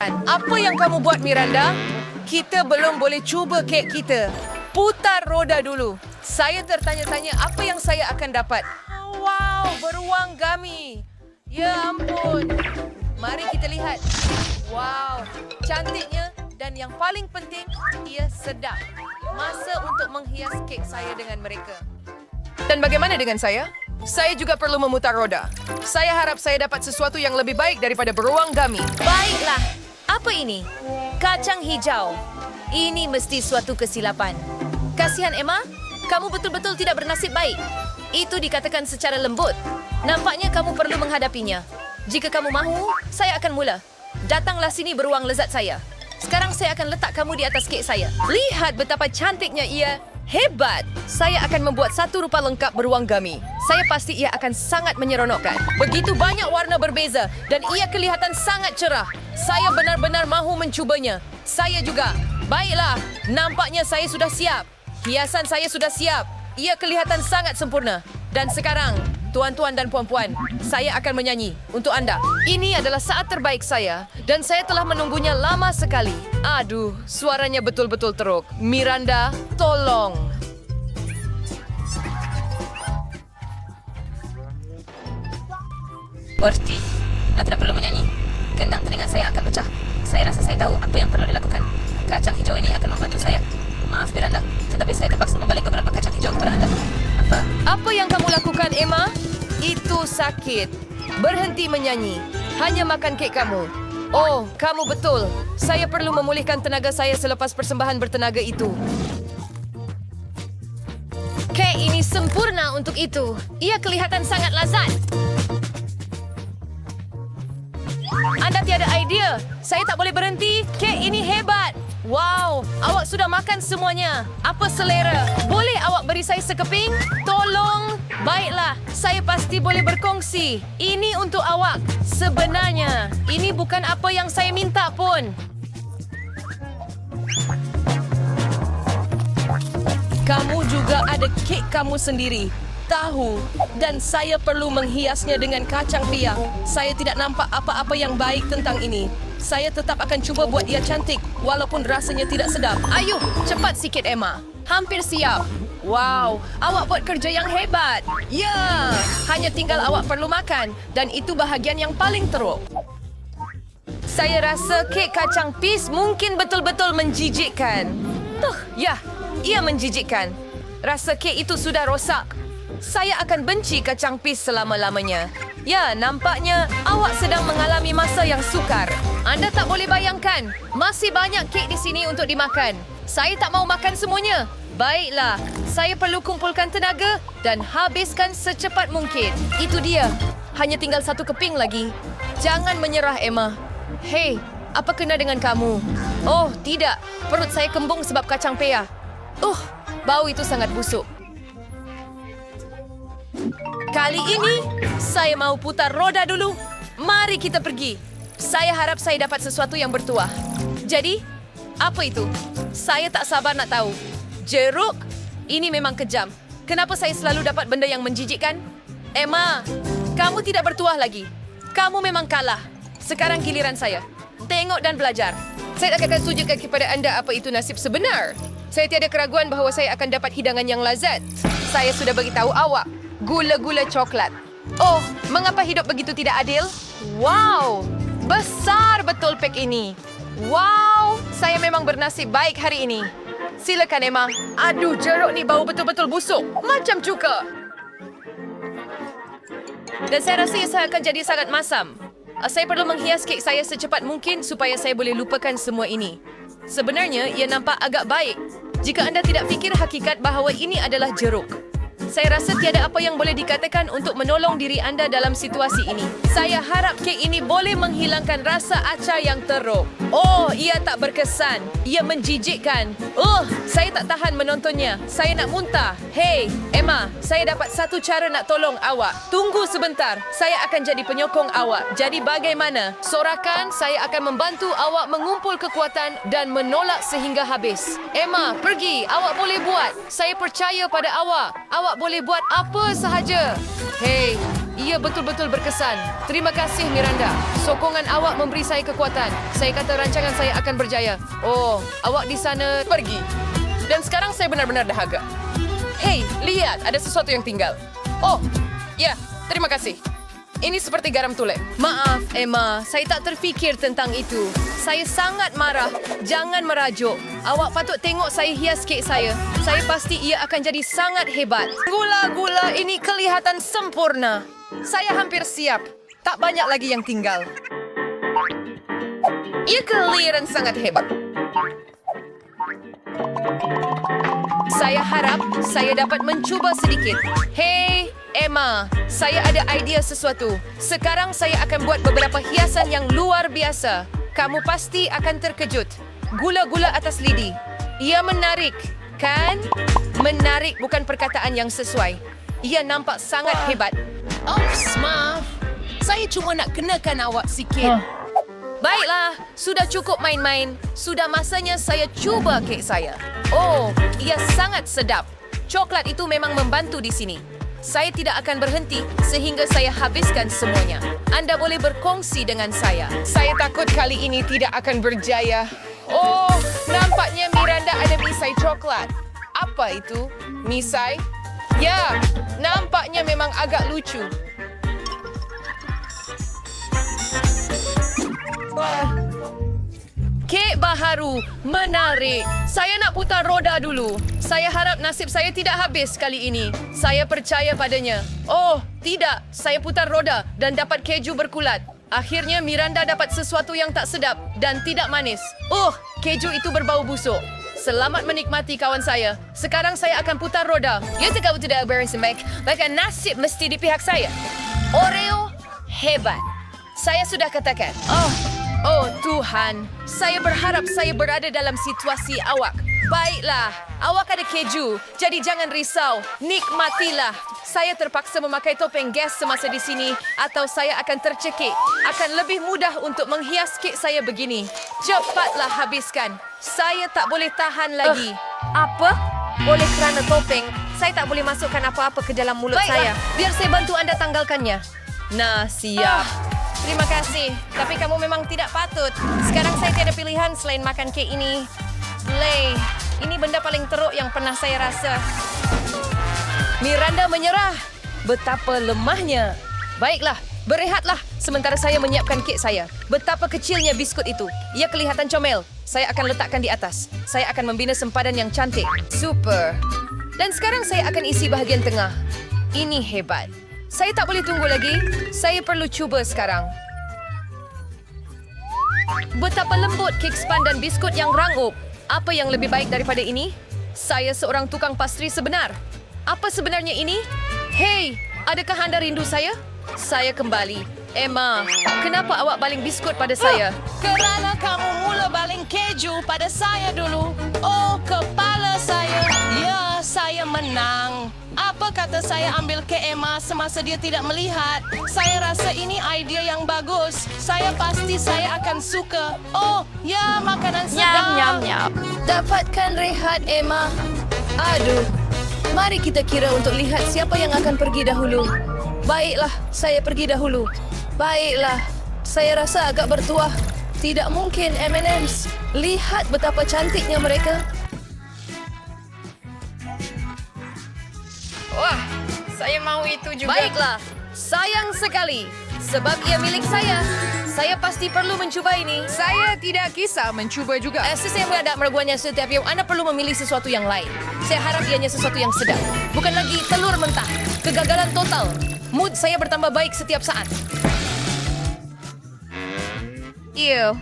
perlahan. Apa yang kamu buat, Miranda? Kita belum boleh cuba kek kita. Putar roda dulu. Saya tertanya-tanya apa yang saya akan dapat. Wow, beruang gummy. Ya ampun. Mari kita lihat. Wow, cantiknya dan yang paling penting, ia sedap. Masa untuk menghias kek saya dengan mereka. Dan bagaimana dengan saya? Saya juga perlu memutar roda. Saya harap saya dapat sesuatu yang lebih baik daripada beruang gummy. Baiklah. Apa ini? Kacang hijau. Ini mesti suatu kesilapan. Kasihan Emma, kamu betul-betul tidak bernasib baik. Itu dikatakan secara lembut. Nampaknya kamu perlu menghadapinya. Jika kamu mahu, saya akan mula. Datanglah sini beruang lezat saya. Sekarang saya akan letak kamu di atas kek saya. Lihat betapa cantiknya ia. Hebat! Saya akan membuat satu rupa lengkap beruang gummy. Saya pasti ia akan sangat menyeronokkan. Begitu banyak warna berbeza dan ia kelihatan sangat cerah. Saya benar-benar mahu mencubanya. Saya juga. Baiklah, nampaknya saya sudah siap. Hiasan saya sudah siap. Ia kelihatan sangat sempurna. Dan sekarang, tuan-tuan dan puan-puan, saya akan menyanyi untuk anda. Ini adalah saat terbaik saya dan saya telah menunggunya lama sekali. Aduh, suaranya betul-betul teruk. Miranda, tolong. Berhenti. Anda tidak perlu menyanyi. Gendang telinga saya akan pecah. Saya rasa saya tahu apa yang perlu dilakukan. Kacang hijau ini akan membantu saya. Maaf, Miranda, tetapi saya terpaksa membalik beberapa kacang hijau kepada Anda. Apa yang kamu lakukan, Emma? Itu sakit. Berhenti menyanyi. Hanya makan kek kamu. Oh, kamu betul. Saya perlu memulihkan tenaga saya selepas persembahan bertenaga itu. Kek ini sempurna untuk itu. Ia kelihatan sangat lazat. Anda tiada idea. Saya tak boleh berhenti. Kek ini hebat. Wow, awak sudah makan semuanya. Apa selera? Boleh awak beri saya sekeping? Tolong. Baiklah, saya pasti boleh berkongsi. Ini untuk awak. Sebenarnya, ini bukan apa yang saya minta pun. Kamu juga ada kek kamu sendiri. Tahu, dan saya perlu menghiasnya dengan kacang pia. Saya tidak nampak apa-apa yang baik tentang ini. Saya tetap akan cuba buat ia cantik, walaupun rasanya tidak sedap. Ayuh, cepat sikit, Emma. Hampir siap. Wow, awak buat kerja yang hebat. Ya, hanya tinggal awak perlu makan, dan itu bahagian yang paling teruk. Saya rasa kek kacang pis mungkin betul-betul menjijikkan. Ya, ia menjijikkan. Rasa kek itu sudah rosak. Saya akan benci kacang pis selama-lamanya. Ya, nampaknya awak sedang mengalami masa yang sukar. Anda tak boleh bayangkan, masih banyak kek di sini untuk dimakan. Saya tak mau makan semuanya. Baiklah, saya perlu kumpulkan tenaga dan habiskan secepat mungkin. Itu dia. Hanya tinggal satu keping lagi. Jangan menyerah, Emma. Hei, apa kena dengan kamu? Oh, tidak. Perut saya kembung sebab kacang pea. Bau itu sangat busuk. Kali ini, saya mau putar roda dulu. Mari kita pergi. Saya harap saya dapat sesuatu yang bertuah. Jadi, apa itu? Saya tak sabar nak tahu. Jeruk? Ini memang kejam. Kenapa saya selalu dapat benda yang menjijikkan? Emma, kamu tidak bertuah lagi. Kamu memang kalah. Sekarang giliran saya. Tengok dan belajar. Saya akan tunjukkan kepada anda apa itu nasib sebenar. Saya tiada keraguan bahawa saya akan dapat hidangan yang lazat. Saya sudah beritahu awak. Gula-gula coklat. Oh, mengapa hidup begitu tidak adil? Wow, besar betul pek ini. Wow, saya memang bernasib baik hari ini. Silakan, Emma. Aduh, jeruk ni bau betul-betul busuk. Macam cuka. Dan saya rasa saya akan jadi sangat masam. Saya perlu menghias kek saya secepat mungkin supaya saya boleh lupakan semua ini. Sebenarnya, ia nampak agak baik. Jika anda tidak fikir hakikat bahawa ini adalah jeruk. Saya rasa tiada apa yang boleh dikatakan untuk menolong diri anda dalam situasi ini. Saya harap kek ini boleh menghilangkan rasa acar yang teruk. Oh, ia tak berkesan. Ia menjijikkan. Saya tak tahan menontonnya. Saya nak muntah. Hei, Emma, saya dapat satu cara nak tolong awak. Tunggu sebentar. Saya akan jadi penyokong awak. Jadi bagaimana? Sorakan, saya akan membantu awak mengumpul kekuatan dan menolak sehingga habis. Emma, pergi. Awak boleh buat. Saya percaya pada awak. Awak boleh buat apa sahaja. Hei, ia betul-betul berkesan. Terima kasih, Miranda. Sokongan awak memberi saya kekuatan. Saya kata rancangan saya akan berjaya. Oh, awak di sana Pergi. Dan sekarang saya benar-benar dahaga. Hei, lihat, ada sesuatu yang tinggal. Oh, ya, terima kasih. Ini seperti garam tule. Maaf, Emma. Saya tak terfikir tentang itu. Saya sangat marah. Jangan merajuk. Awak patut tengok saya hias kek saya. Saya pasti ia akan jadi sangat hebat. Gula-gula ini kelihatan sempurna. Saya hampir siap. Tak banyak lagi yang tinggal. Ia kelihatan sangat hebat. Saya harap saya dapat mencuba sedikit. Hei, Emma, saya ada idea sesuatu. Sekarang saya akan buat beberapa hiasan yang luar biasa. Kamu pasti akan terkejut. Gula-gula atas lidi. Ia menarik, kan? Menarik bukan perkataan yang sesuai. Ia nampak sangat hebat. Oops, maaf. Saya cuma nak kenakan awak sikit. Baiklah, sudah cukup main-main. Sudah masanya saya cuba kek saya. Oh, ia sangat sedap. Coklat itu memang membantu di sini. Saya tidak akan berhenti sehingga saya habiskan semuanya. Anda boleh berkongsi dengan saya. Saya takut kali ini tidak akan berjaya. Oh, nampaknya Miranda ada misai coklat. Apa itu? Misai? Ya, nampaknya memang agak lucu. Kek baharu, menarik. Saya nak putar roda dulu. Saya harap nasib saya tidak habis kali ini. Saya percaya padanya. Oh, tidak. Saya putar roda dan dapat keju berkulat. Akhirnya Miranda dapat sesuatu yang tak sedap dan tidak manis. Keju itu berbau busuk. Selamat menikmati kawan saya. Sekarang saya akan putar roda. Ya, kamu tidak beresin baik. Bahkan nasib mesti di pihak saya. Oreo, hebat. Saya sudah katakan. Oh Tuhan, saya berharap saya berada dalam situasi awak. Baiklah, awak ada keju, jadi jangan risau. Nikmatilah. Saya terpaksa memakai topeng gas semasa di sini atau saya akan tercekik. Akan lebih mudah untuk menghias kek saya begini. Cepatlah habiskan. Saya tak boleh tahan lagi. Apa? Oleh kerana topeng, saya tak boleh masukkan apa-apa ke dalam mulut saya. Biar saya bantu anda tanggalkannya. Nah, siap. Terima kasih, tapi kamu memang tidak patut. Sekarang saya tiada pilihan selain makan kek ini. Slay, ini benda paling teruk yang pernah saya rasa. Miranda menyerah. Betapa lemahnya. Baiklah, berehatlah sementara saya menyiapkan kek saya. Betapa kecilnya biskut itu. Ia kelihatan comel. Saya akan letakkan di atas. Saya akan membina sempadan yang cantik. Super. Dan sekarang saya akan isi bahagian tengah. Ini hebat. Saya tak boleh tunggu lagi. Saya perlu cuba sekarang. Betapa lembut kek span dan biskut yang rangup. Apa yang lebih baik daripada ini? Saya seorang tukang pastri sebenar. Apa sebenarnya ini? Hei, adakah anda rindu saya? Saya kembali. Emma, kenapa awak baling biskut pada saya? Kerana kamu mula baling keju pada saya dulu. Oh, kepala saya. Ya, saya menang. Apa kata saya ambil ke Emma semasa dia tidak melihat? Saya rasa ini idea yang bagus. Saya pasti saya akan suka. Oh, ya, makanan sedap. Dapatkan rehat, Emma. Aduh. Mari kita kira untuk lihat siapa yang akan pergi dahulu. Baiklah, saya pergi dahulu. Baiklah, saya rasa agak bertuah. Tidak mungkin, M&M's. Lihat betapa cantiknya mereka. Wah, saya mau itu juga. Baiklah, sayang sekali. Sebab ia milik saya. Saya pasti perlu mencuba ini. Saya tidak kisah mencuba juga. Saya berada meraguannya setiap yang Anda perlu memilih sesuatu yang lain. Saya harap ianya sesuatu yang sedap. Bukan lagi telur mentah. Kegagalan total. Mood saya bertambah baik setiap saat. Ew.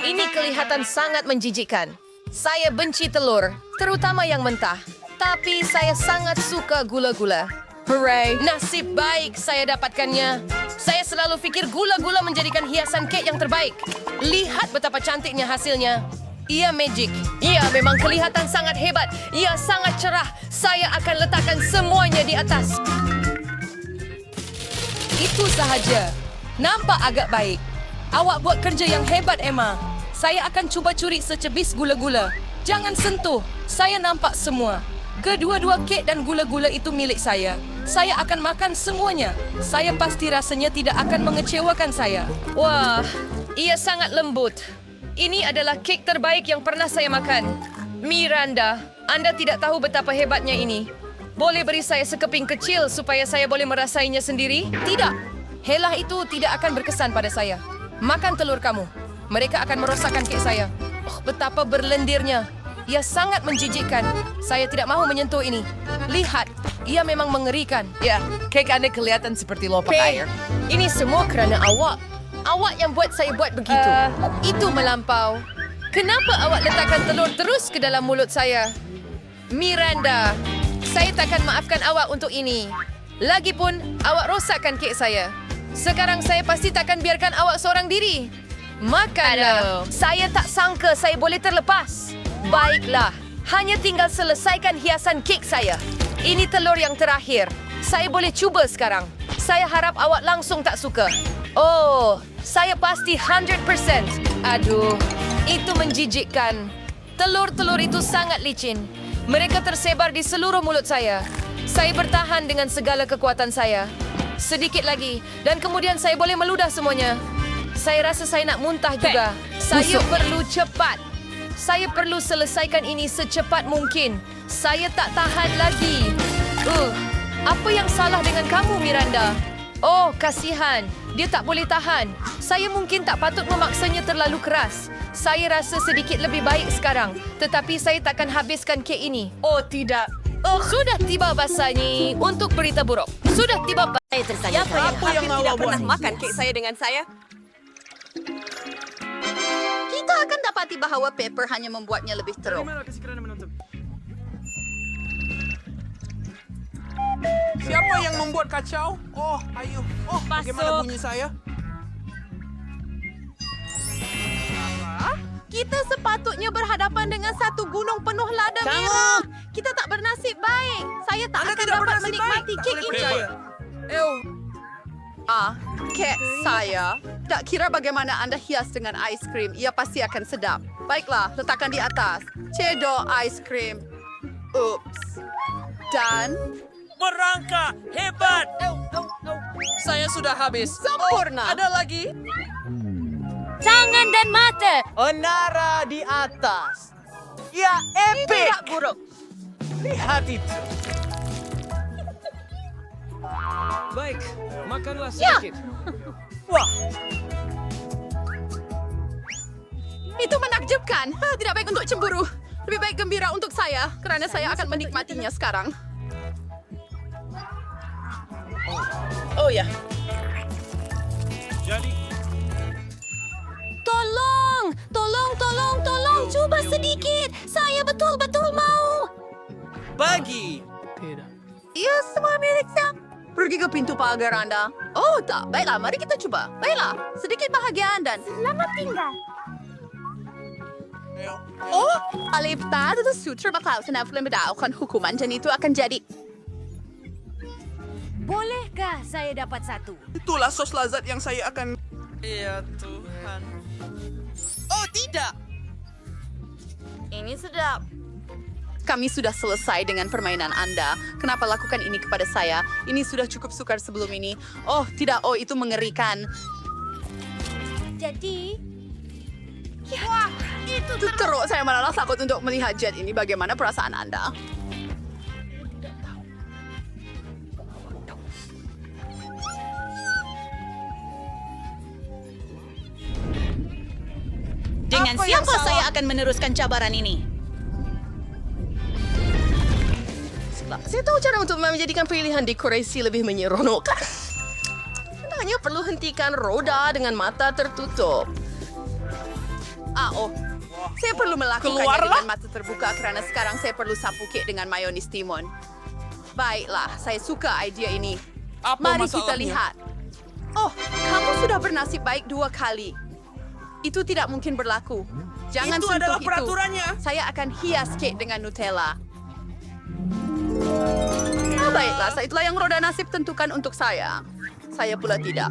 Ini kelihatan sangat menjijikkan. Saya benci telur, terutama yang mentah. Tapi saya sangat suka gula-gula. Hooray! Nasib baik saya dapatkannya. Saya selalu fikir gula-gula menjadikan hiasan kek yang terbaik. Lihat betapa cantiknya hasilnya. Ia magic. Ia memang kelihatan sangat hebat. Ia sangat cerah. Saya akan letakkan semuanya di atas. Itu sahaja. Nampak agak baik. Awak buat kerja yang hebat, Emma. Saya akan cuba curi secebis gula-gula. Jangan sentuh. Saya nampak semua. Kedua-dua kek dan gula-gula itu milik saya. Saya akan makan semuanya. Saya pasti rasanya tidak akan mengecewakan saya. Wah, ia sangat lembut. Ini adalah kek terbaik yang pernah saya makan. Miranda, Anda tidak tahu betapa hebatnya ini. Boleh beri saya sekeping kecil supaya saya boleh merasainya sendiri? Tidak. Helah itu tidak akan berkesan pada saya. Makan telur kamu. Mereka akan merosakkan kek saya. Oh, betapa berlendirnya. Ia sangat menjijikkan. Saya tidak mahu menyentuh ini. Lihat, ia memang mengerikan. Ya, kek Anda kelihatan seperti lopak air. Ini semua kerana awak. Awak yang buat saya buat begitu. Itu melampau. Kenapa awak letakkan telur terus ke dalam mulut saya? Miranda, saya takkan maafkan awak untuk ini. Lagipun, awak rosakkan kek saya. Sekarang saya pasti takkan biarkan awak seorang diri. Makanlah. Saya tak sangka saya boleh terlepas. Baiklah, hanya tinggal selesaikan hiasan kek saya. Ini telur yang terakhir. Saya boleh cuba sekarang. Saya harap awak langsung tak suka. Oh, saya pasti 100%. Aduh, itu menjijikkan. Telur-telur itu sangat licin. Mereka tersebar di seluruh mulut saya. Saya bertahan dengan segala kekuatan saya. Sedikit lagi, dan kemudian saya boleh meludah semuanya. Saya rasa saya nak muntah juga. Saya perlu cepat. Saya perlu selesaikan ini secepat mungkin. Saya tak tahan lagi. Apa yang salah dengan kamu, Miranda? Oh, kasihan. Dia tak boleh tahan. Saya mungkin tak patut memaksanya terlalu keras. Saya rasa sedikit lebih baik sekarang. Tetapi saya takkan habiskan kek ini. Oh, tidak. Sudah tiba masanya untuk berita buruk. Sudah tiba Saya tersayang. Apa yang awak buat? Makan kek saya dengan saya. Kita akan dapati bahawa Pepper hanya membuatnya lebih teruk. Siapa yang membuat kacau? Oh, ayo. Oh, bagaimana bunyi saya? Kita sepatutnya berhadapan dengan satu gunung penuh lada merah. Kita tak bernasib baik. Saya tak Anda akan tidak dapat bernasib menikmati baik. Tak kek boleh ini. percaya. Kek saya. Tak kira bagaimana anda hias dengan ais krim, ia pasti akan sedap. Baiklah, letakkan di atas. Cedok ais krim. Ups. Dan Merangkak! Hebat! Saya sudah habis. sempurna. Ada lagi? tangan dan mata. Onara di atas. Ya, Ini epic. tak buruk. Lihat itu. Baik, makanlah Ya. sedikit. Wah, Itu menakjubkan. Tidak baik untuk cemburu. Lebih baik gembira untuk saya, kerana saya akan menikmatinya sekarang. Oh ya. Jadi, Tolong, tolong. Cuba sedikit. Saya betul-betul mau. bagi. Ia semua milik saya. Pergi ke pintu pagar anda. Oh, tak. Baiklah, mari kita cuba. Baiklah, sedikit bahagian dan selamat tinggal. Oh, alipta itu sutra bakal senaflin berdaukan hukuman dan itu akan jadi. Bolehkah saya dapat satu? itulah sos lazat yang saya akan... Ya Tuhan. Oh, tidak. Ini sedap. Kami sudah selesai dengan permainan Anda. Kenapa lakukan ini kepada saya? Ini sudah cukup sukar sebelum ini. Oh, tidak. Oh, itu mengerikan. Jadi, Itu teruk. Saya malah takut untuk melihat jet ini. Bagaimana perasaan Anda? Dengan Apa yang siapa salah? saya akan meneruskan cabaran ini? Saya tahu cara untuk menjadikan pilihan dekorasi lebih menyeronokkan. Anda hanya perlu hentikan roda dengan mata tertutup. Saya perlu melakukannya Keluarlah. dengan mata terbuka kerana sekarang saya perlu sapu kek dengan mayonis timun. Baiklah, saya suka idea ini. Apa Mari kita masalahnya? lihat. Oh, kamu sudah bernasib baik 2 kali. Itu tidak mungkin berlaku. Jangan Itu sentuh adalah itu. peraturannya. Saya akan hias kek dengan Nutella. Baiklah, itulah yang roda nasib tentukan untuk saya. Saya pula tidak.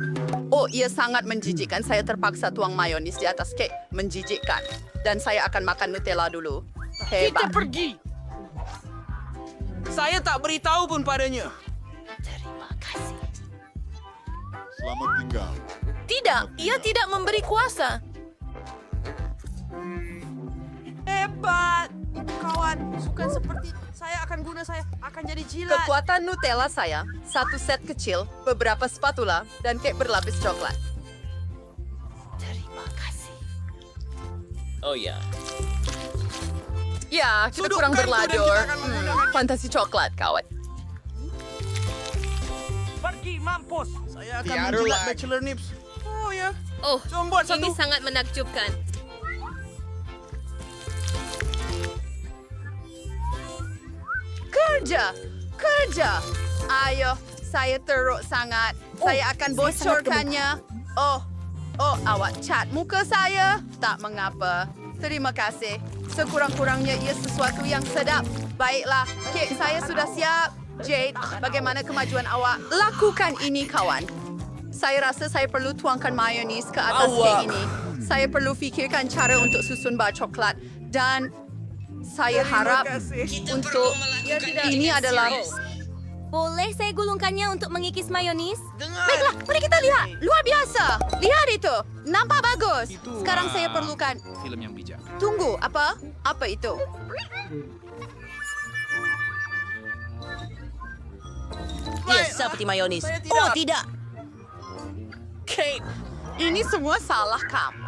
Oh, ia sangat menjijikkan. Saya terpaksa tuang mayonis di atas kek. Menjijikkan. Dan saya akan makan Nutella dulu. Hebat. pergi. Saya tak beritahu pun padanya. Selamat tinggal. Tidak, ia tidak memberi kuasa. Hebat. Kawan, bukan seperti saya akan jadi jilat. Kekuatan Nutella saya, 1 set kecil, beberapa spatula, dan kek berlapis coklat. Oh ya. Ya, kita kurang Sudutkan itu dan berlador. kita akan menggunakan- Fantasi coklat, kawan. Pergi mampus. Saya akan Tiada menjilat lagi. Bachelor Nips. Oh ya. Oh, Jom buat satu. ini sangat menakjubkan. Kerja. Ayo, saya teruk sangat. Saya akan bocorkannya. Oh, awak cat muka saya. Tak mengapa. Terima kasih. Sekurang-kurangnya ia sesuatu yang sedap. Baiklah, kek saya sudah siap. Jade, bagaimana kemajuan awak? Lakukan ini, kawan. Saya rasa saya perlu tuangkan mayonis ke atas kek ini. Saya perlu fikirkan cara untuk susun bar coklat. Dan saya harap untuk ini adalah... Boleh saya gulungkannya untuk mengikis mayonis? Baiklah, mari kita lihat. Luar biasa. Lihat itu. Nampak bagus. Sekarang saya perlukan... Film yang bijak. Tunggu, apa? Apa itu? Ia seperti mayonis. Saya tidak. Oh, tidak. Kate, ini semua salah kamu.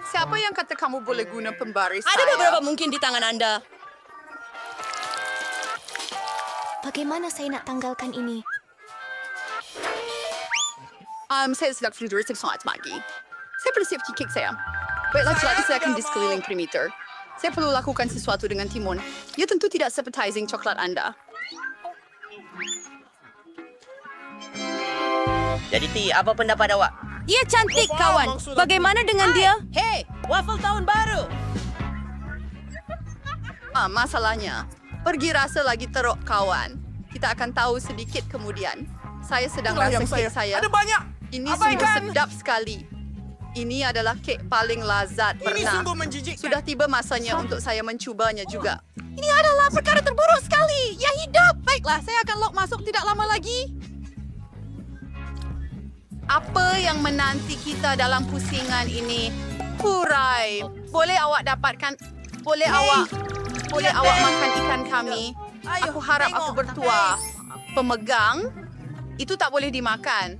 Siapa yang kata kamu boleh guna pembaris Ada saya? beberapa mungkin di tangan Anda. Bagaimana saya nak tanggalkan ini? Saya sedang tidur, saya sangat pagi. Saya perlu siap kek saya. Baiklah, jelati saya akan di sekeliling perimeter. Saya perlu lakukan sesuatu dengan timun. Ya tentu tidak appetizing coklat Anda. Jadi, Ti, apa pendapat awak? Ia cantik, kawan. Bagaimana dengan dia? Hei, waffle tahun baru. Masalahnya, pergi rasa lagi teruk, kawan. Kita akan tahu sedikit kemudian. Saya sedang Itulah rasa yang kek saya. Ada banyak. Ini Abaikan. sungguh sedap sekali. Ini adalah kek paling lazat Ini pernah. sungguh menjijikkan. Sudah tiba masanya untuk saya mencubanya juga. Ini adalah perkara terburuk sekali. Ya hidup. Baiklah, saya akan lock masuk tidak lama lagi. Apa yang menanti kita dalam pusingan ini? Hurai. Boleh awak dapatkan... Boleh awak makan ikan kami? Aku harap aku bertuah. Pemegang? Itu tak boleh dimakan.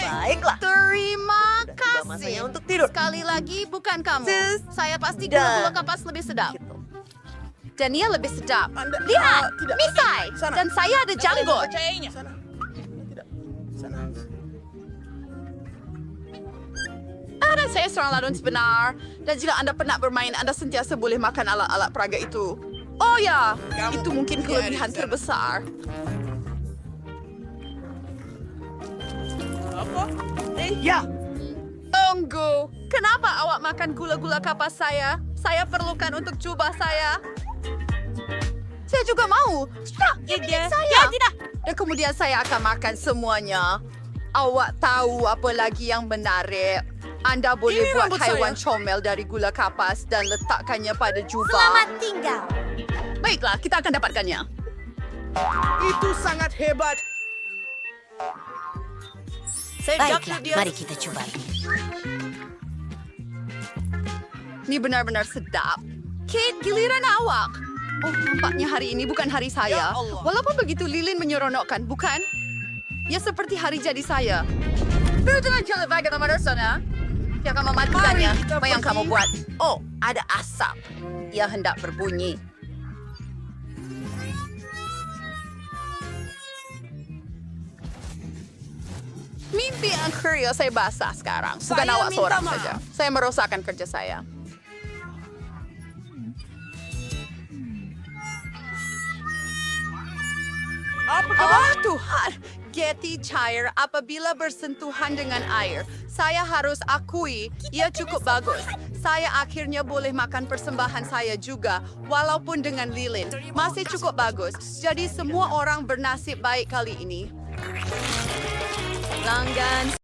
Baiklah. Terima Tiba masanya kasih. untuk tidur. Sekali lagi, bukan kamu. Saya pasti gula-gula kapas lebih sedap. Dan ia lebih sedap. Anda- Lihat, tidak. misai. Sana. Dan saya ada janggut. Percayainya. Sana. Tidak. Sana. Dan saya seorang ladon sebenar. Dan jika Anda pernah bermain, Anda sentiasa boleh makan alat-alat peraga itu. Oh ya, itu mungkin kelebihan terbesar. Apa? Ya. Tunggu, kenapa awak makan gula-gula kapas saya? Saya perlukan untuk jubah saya. Saya juga mau. Ini milik saya. Ya, tidak. Dan kemudian saya akan makan semuanya. Awak tahu apa lagi yang menarik? Anda boleh Ini buat rambut haiwan saya. comel dari gula kapas dan letakkannya pada jubah. Selamat tinggal. Baiklah, kita akan dapatkannya. Itu sangat hebat. Baiklah, mari kita coba. Ini benar-benar sedap. Kate, giliran awak. Oh, nampaknya hari ini bukan hari saya. Walaupun begitu lilin menyeronokkan, bukan? Ya seperti hari jadi saya. Berjalan jalan bagaimana sana? Dia akan mematikannya. Mari kita Apa yang pergi. kamu buat? Oh, ada asap. Ia hendak berbunyi. Mimpi yang kurios saya basah sekarang. Bukan Saya awak minta seorang maaf. saja. Saya merosakkan kerja saya. Oh Tuhan, Getty cair apabila bersentuhan dengan air. Saya harus akui, ia cukup bagus. Saya akhirnya boleh makan persembahan saya juga, walaupun dengan lilin. Masih cukup bagus. Jadi semua orang bernasib baik kali ini. Pelanggan